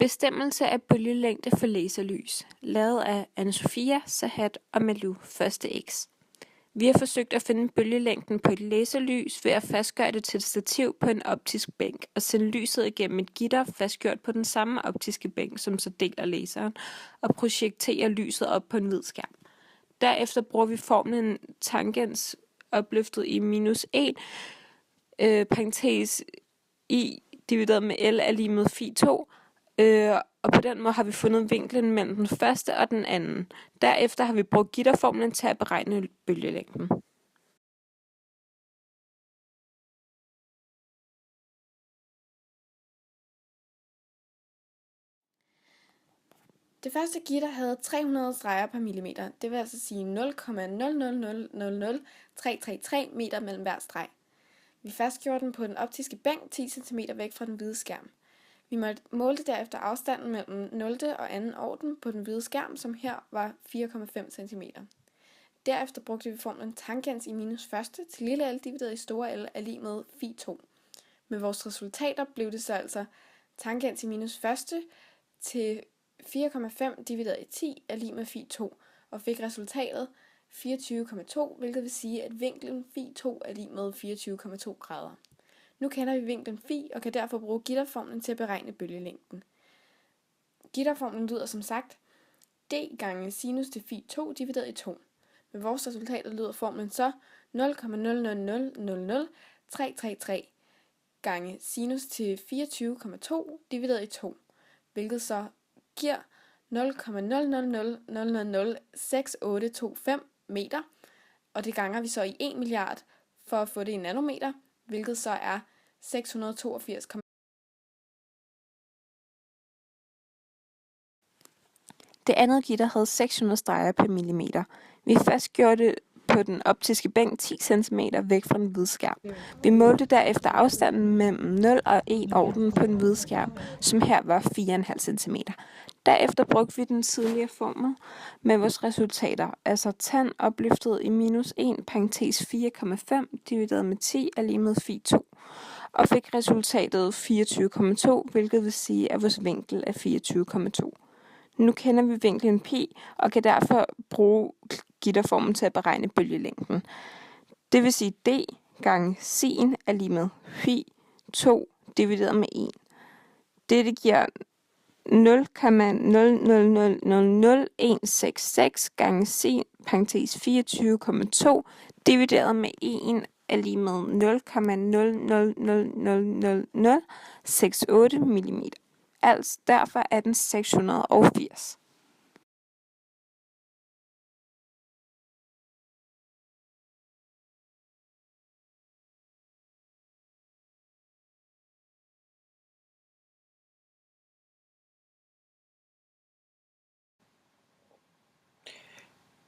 Bestemmelse af bølgelængde for laserlys, lavet af Anne-Sophia, Sahat og Malou 1.x. Vi har forsøgt at finde bølgelængden på et laserlys ved at fastgøre det til et stativ på en optisk bænk og sende lyset igennem et gitter fastgjort på den samme optiske bænk, som så deler laseren, og projektere lyset op på en hvid skærm. Derefter bruger vi formlen tangens opløftet i minus 1, parentes i divideret med L er lige med phi 2, og på den måde har vi fundet vinklen mellem den første og den anden. Derefter har vi brugt gitterformlen til at beregne bølgelængden. Det første gitter havde 300 streger per millimeter, det vil altså sige 0,0000333 meter mellem hver streg. Vi fastgjorde den på den optiske bænk 10 cm væk fra den hvide skærm. Vi målte derefter afstanden mellem 0. og 2. orden på den hvide skærm, som her var 4,5 cm. Derefter brugte vi formlen tangens i minus første til lille l divideret i store L er lig med phi 2. Med vores resultater blev det så altså tangens i minus første til 4,5 divideret i 10 er lig med phi 2, og fik resultatet 24,2, hvilket vil sige, at vinklen phi 2 er lig med 24,2 grader. Nu kender vi vinklen phi og kan derfor bruge gitterformlen til at beregne bølgelængden. Gitterformlen lyder som sagt d gange sinus til phi 2 divideret i 2. Med vores resultater lyder formlen så 0,0000333 gange sinus til 24,2 divideret i 2, hvilket så giver 0,000006825 meter, og det ganger vi så i 1 milliard for at få det i nanometer, hvilket så er 682. Det andet gitter havde 600 streger per millimeter. Vi fastgjorde det på den optiske bænk 10 cm væk fra den hvide skærm. Vi målte derefter afstanden mellem 0 og 1 orden på den hvide skærm, som her var 4,5 cm. Derefter brugte vi den tidligere formel med vores resultater, altså tan opløftet i minus 1, parentes 4,5 divideret med 10 er lige med phi 2, og fik resultatet 24,2, hvilket vil sige, at vores vinkel er 24,2. Nu kender vi vinklen pi og kan derfor bruge gitterformen til at beregne bølgelængden. Det vil sige d gange sin er lige med phi 2 divideret med 1. Dette giver 0,0000166 gange sin, parentes 24,2 divideret med 1 er lige med 0,0000068 mm. Altså derfor er den 680.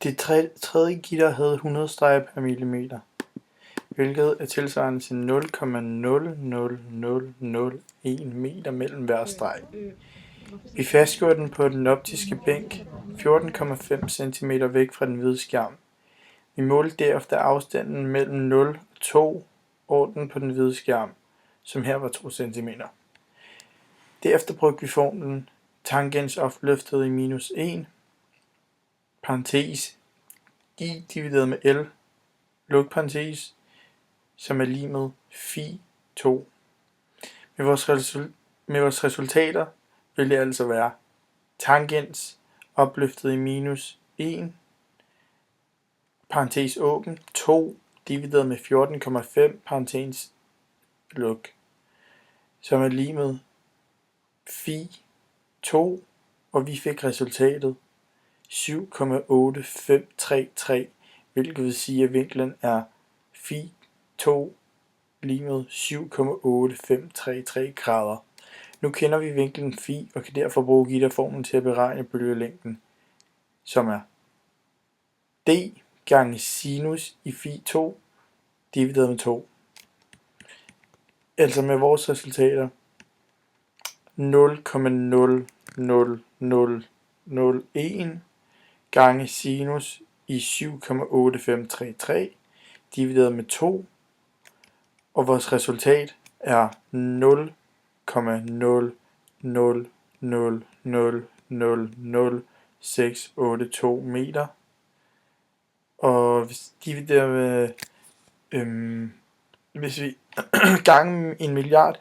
Det tredje gitter havde 100 streger per millimeter, hvilket er tilsvarende til 0,00001 meter mellem hver streg. Vi fastgjorde den på den optiske bænk 14,5 cm væk fra den hvide skærm. Vi målte derefter afstanden mellem 0 og 2 orden på den hvide skærm, som her var 2 cm. Derefter brugte vi formlen tangens opløftet i minus 1, parentes i divideret med L, luk parentes, som er lig med phi 2. Med vores resultater vil det altså være tangens opløftet i minus 1, parentes åben, 2 divideret med 14,5, parentes luk, som er lig med phi 2, og vi fik resultatet 7,8533, hvilket vil sige, at vinklen er phi 2 lige med 7,8533 grader. Nu kender vi vinklen phi og kan derfor bruge gitterformlen til at beregne bølgelængden, som er d gange sinus i phi 2 divideret med 2. Altså med vores resultater 0,00001 gange sinus i 7,8533 divideret med 2, og vores resultat er 0,00001 0,0000682 meter. Og hvis dividerer med, hvis vi gange 1 milliard,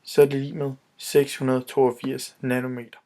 så er det lige med 682 nanometer.